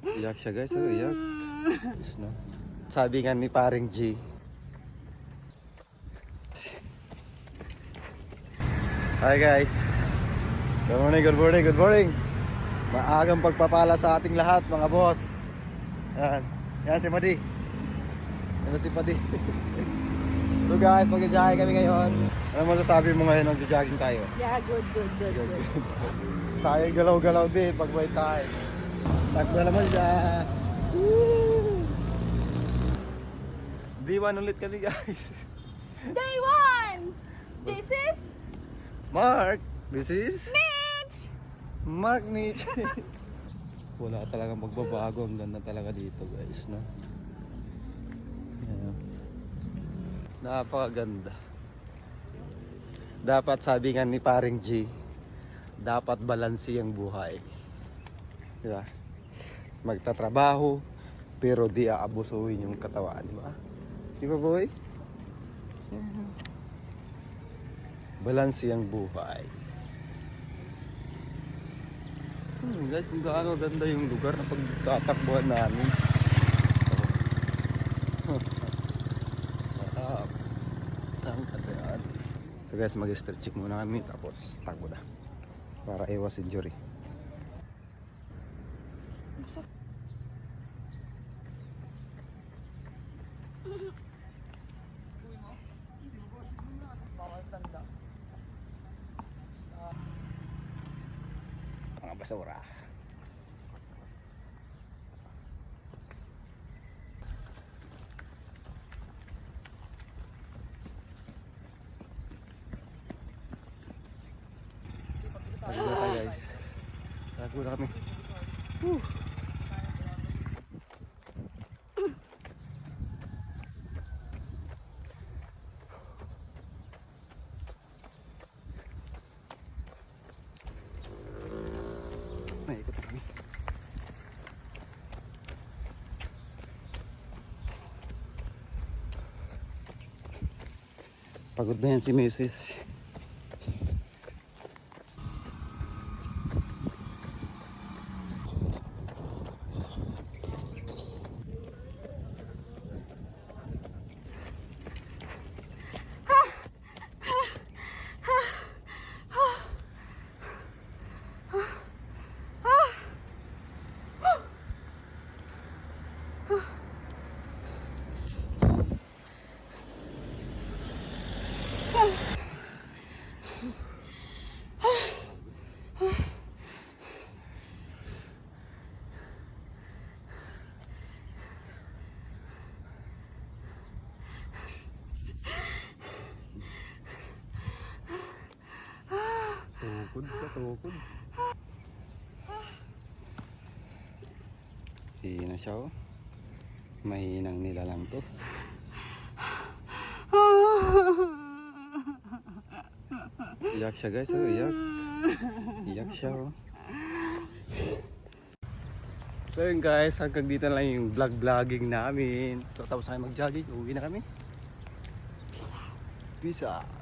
Iyak siya guys, oh, iyak. No? Sabi nga ni paring G. Hi guys. Good morning, good morning, good morning. Maagang pagpapala sa ating lahat mga boss. Yan. Yan si Padi. Yan si Padi. So guys, mag-jogging kami ngayon. Ano masasabi mo ngayon nung jogging tayo? Yeah, good. Tayo galaw-galaw din pag may tayo. Takbo naman siya. Day 1 ulit kami guys. Day 1! This is Mark. This is Mitch! Mark Mitch. Wala talagang magbabago. Ang ganda talaga dito guys, no? Yan. Napakaganda. Dapat sabi nga ni paring G, dapat balanse ang buhay. Diba? Magtatrabaho pero di aabusuhin yung katawan, di ba? Di ba boy? Balanse ang buhay. Guys, kung gaano ganda yung lugar na pagtatakbuhan namin. Sarap. Tangkadaan. So guys, mag-stretching muna kami tapos takbo na para iwas injury. Mga basura. Tago na tayo guys. Tago na kami. Naikot kami. Pagod na yan si Mrs. Tukod. Hina siya oh. Mahinang nila lang to. Iyak siya guys, oh, iyak. Iyak siya oh. So yun guys, hanggang dito lang yung vlogging namin. So tapos tayo mag-jogging, uwi na kami. Peace out.